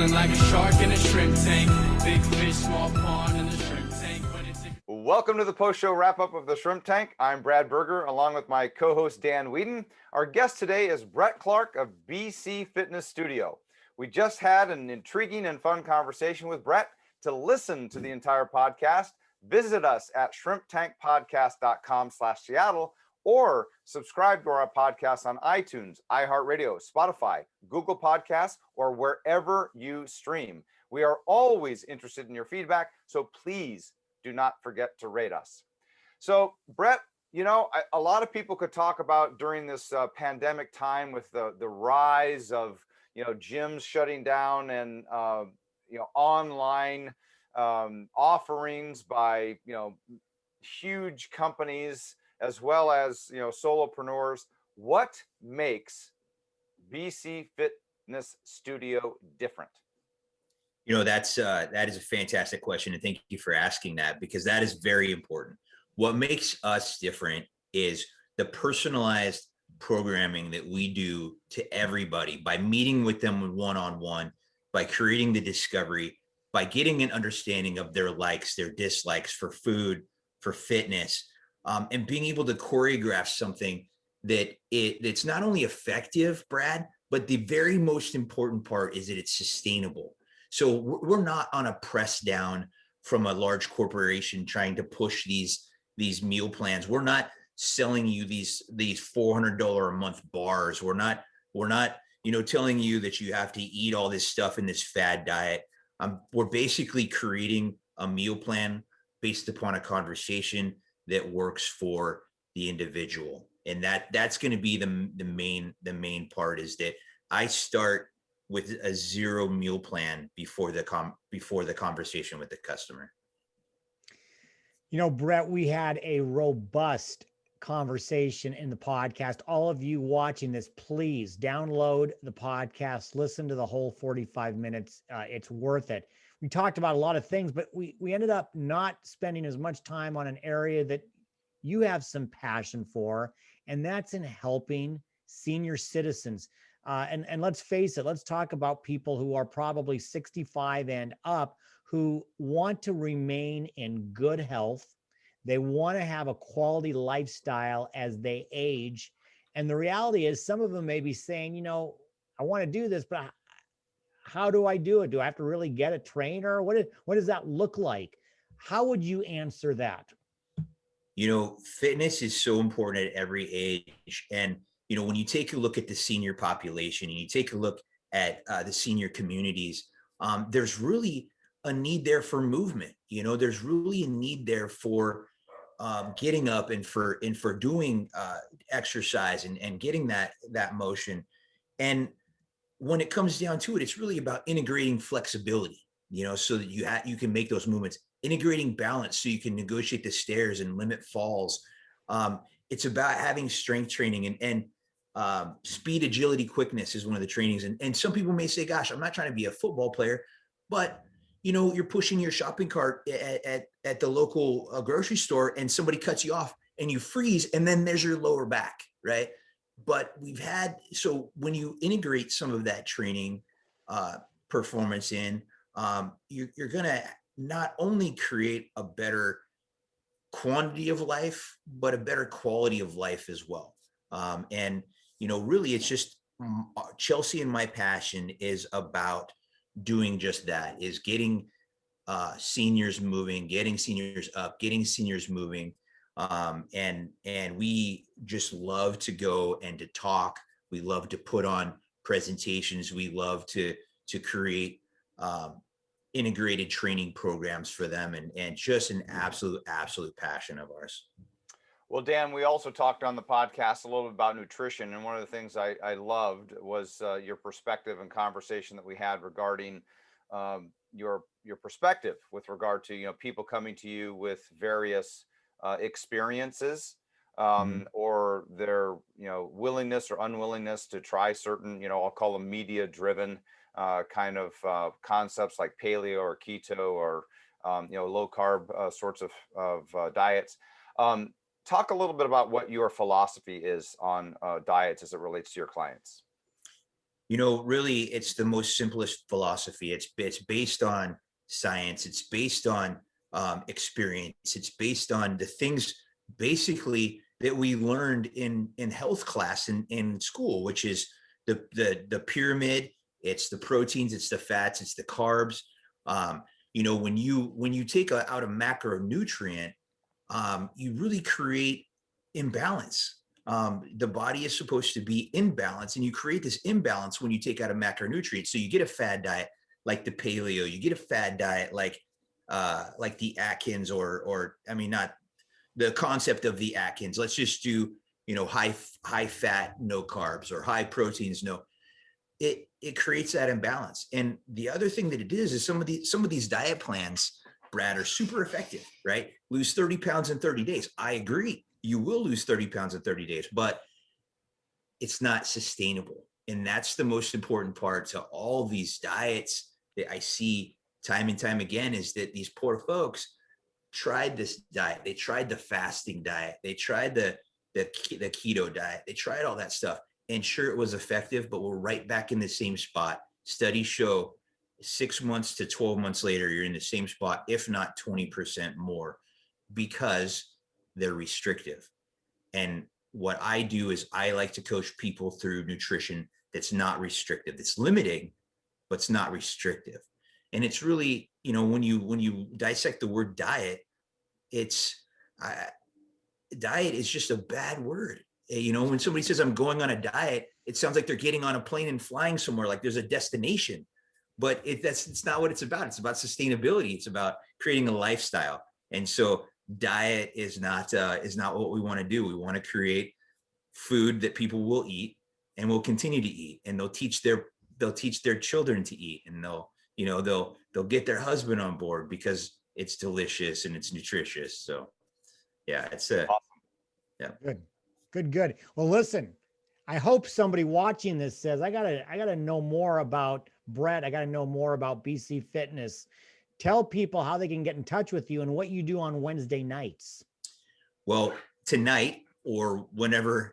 feeling like a shark in a shrimp tank. Big fish, small pond in the shrimp tank. Welcome to the post-show wrap-up of the Shrimp Tank. I'm Brad Berger, along with my co-host Dan Whedon. Our guest today is Brett Clark of BC Fitness Studio. We just had an intriguing and fun conversation with Brett. To listen to the entire podcast, visit us at shrimptankpodcast.com/Seattle or subscribe to our podcast on iTunes, iHeartRadio, Spotify, Google Podcasts, or wherever you stream. We are always interested in your feedback, so please do not forget to rate us. So, Brett, a lot of people could talk about during this pandemic time with the rise of, gyms shutting down and, online offerings by, huge companies as well as, solopreneurs. What makes BC Fitness Studio different? That is a fantastic question, and thank you for asking that, because that is very important. What makes us different is the personalized programming that we do to everybody by meeting with them one-on-one, by creating the discovery, by getting an understanding of their likes, their dislikes for food, for fitness, and being able to choreograph something it's not only effective, Brad, but the very most important part is that it's sustainable. So we're not on a press down from a large corporation trying to push these meal plans. We're not selling you these $400 a month bars. We're not telling you that you have to eat all this stuff in this fad diet. We're basically creating a meal plan based upon a conversation that works for the individual, and that's going to be the main part, is that I start with a zero meal plan before the conversation with the customer. Brett, we had a robust conversation in the podcast. All of you watching this, please download the podcast, listen to the whole 45 minutes. It's worth it. We talked about a lot of things, but we ended up not spending as much time on an area that you have some passion for, and that's in helping senior citizens. And let's face it, let's talk about people who are probably 65 and up who want to remain in good health. They want to have a quality lifestyle as they age. And the reality is some of them may be saying, I want to do this, but how do I do it? Do I have to really get a trainer? What does that look like? How would you answer that? Fitness is so important at every age. And when you take a look at the senior population and you take a look at the senior communities, there's really a need there for movement. There's really a need there for getting up and for doing exercise and getting that motion. And when it comes down to it, it's really about integrating flexibility, so that you can make those movements, integrating balance so you can negotiate the stairs and limit falls. It's about having strength training and speed, agility, quickness is one of the trainings. And some people may say, gosh, I'm not trying to be a football player, but you're pushing your shopping cart at the local grocery store and somebody cuts you off and you freeze, and then there's your lower back, right? But so when you integrate some of that training performance in, you're going to not only create a better quantity of life, but a better quality of life as well. And really, it's just Chelsea, and my passion is about doing just that, is getting seniors moving, getting seniors up, getting seniors moving. And we just love to go and to talk. We love to put on presentations. We love to create integrated training programs for them, and just an absolute passion of ours. Well, Dan, we also talked on the podcast a little bit about nutrition, and one of the things I loved was your perspective and conversation that we had regarding your perspective with regard to people coming to you with various experiences, or their willingness or unwillingness to try certain I'll call them media driven kind of concepts like paleo or keto or low carb sorts of diets. Talk a little bit about what your philosophy is on diets as it relates to your clients. really it's the most simplest philosophy. It's based on science. It's based on experience. It's based on the things basically that we learned in health class in school, which is the pyramid. It's the proteins, it's the fats, it's the carbs. When you take out a macronutrient, you really create imbalance. The body is supposed to be in balance, and you create this imbalance when you take out a macronutrient. So you get a fad diet like the paleo, you get a fad diet like the Atkins, or I mean, not the concept of the Atkins. Let's just do, high fat, no carbs, or high proteins, no. It creates that imbalance. And the other thing that it is some of these diet plans, Brad, are super effective, right? Lose 30 pounds in 30 days. I agree. You will lose 30 pounds in 30 days, but it's not sustainable. And that's the most important part to all these diets that I see time and time again, is that these poor folks tried this diet. They tried the fasting diet. They tried the keto diet. They tried all that stuff. And sure, it was effective, but we're right back in the same spot. Studies show 6 months to 12 months later, you're in the same spot, if not 20% more, because they're restrictive. And what I do is I like to coach people through nutrition that's not restrictive, that's limiting, but it's not restrictive. And it's really, when you dissect the word diet, diet is just a bad word. When somebody says I'm going on a diet, it sounds like they're getting on a plane and flying somewhere, like there's a destination. But it's not what it's about. It's about sustainability. It's about creating a lifestyle. And so diet is not what we want to do. We want to create food that people will eat and will continue to eat, and they'll teach their children to eat, and they'll get their husband on board because it's delicious and it's nutritious. So yeah, it's Awesome. yeah. Good. Well, listen, I hope somebody watching this says, I gotta know more about Brett. I gotta know more about BC Fitness. Tell people how they can get in touch with you and what you do on Wednesday nights. Well, tonight, or whenever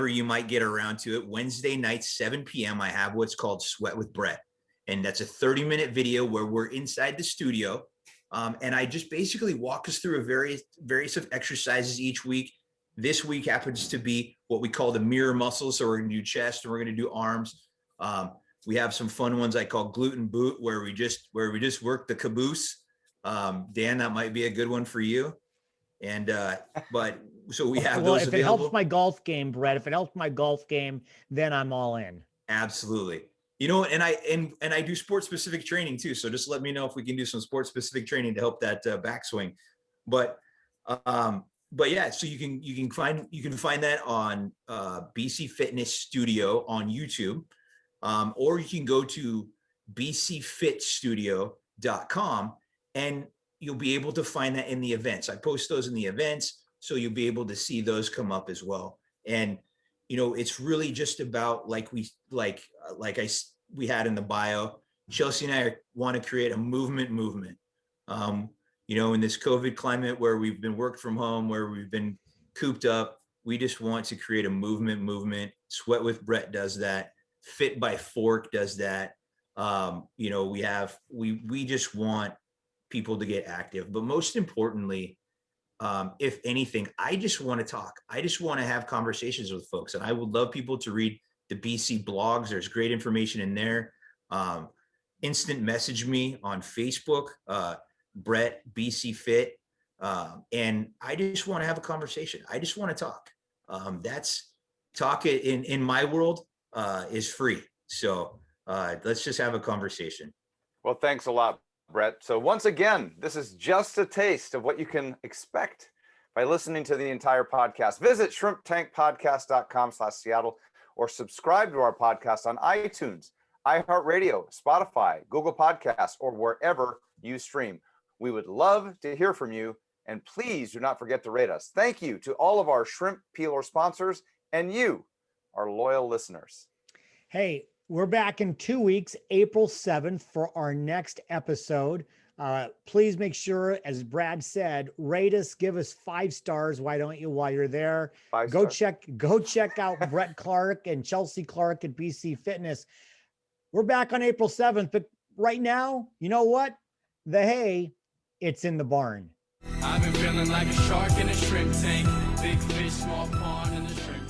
you might get around to it, Wednesday night, 7 p.m., I have what's called Sweat with Brett. And that's a 30-minute video where we're inside the studio. And I just basically walk us through a various of exercises each week. This week happens to be what we call the mirror muscles. So we're going to do chest and we're going to do arms. We have some fun ones I call gluten boot, where we just work the caboose. Dan, that might be a good one for you. And but so we have those available. If it helps my golf game, Brett, if it helps my golf game, then I'm all in. Absolutely. And I do sports specific training too. So just let me know if we can do some sports specific training to help that backswing. But yeah, so you can find that on BC Fitness Studio on YouTube, or you can go to bcfitstudio.com and you'll be able to find that in the events. I post those in the events, so you'll be able to see those come up as well. And it's really just about, we had in the bio, Chelsea and I want to create a movement. In this COVID climate where we've been worked from home, where we've been cooped up, we just want to create a movement. Sweat with Brett does that. Fit by Fork does that. We just want people to get active. But most importantly, if anything, I just want to talk. I just want to have conversations with folks. And I would love people to read the BC blogs. There's great information in there. Instant message me on Facebook, Brett BC Fit. And I just want to have a conversation. I just want to talk. That's talk in my world is free. So let's just have a conversation. Well, thanks a lot, Brett. So once again, this is just a taste of what you can expect by listening to the entire podcast. Visit shrimptankpodcast.com/Seattle or subscribe to our podcast on iTunes, iHeartRadio, Spotify, Google Podcasts, or wherever you stream. We would love to hear from you, and please do not forget to rate us. Thank you to all of our shrimp peeler sponsors and you, our loyal listeners. Hey, we're back in 2 weeks, April 7th, for our next episode. Please make sure, as Brad said, rate us, give us 5 stars. Why don't you, while you're there? 5 Go stars. check out Brett Clark and Chelsea Clark at BC Fitness. We're back on April 7th, but right now, you know what? The hay, it's in the barn. I've been feeling like a shark in a shrimp tank. Big fish, small pond, and the shrimp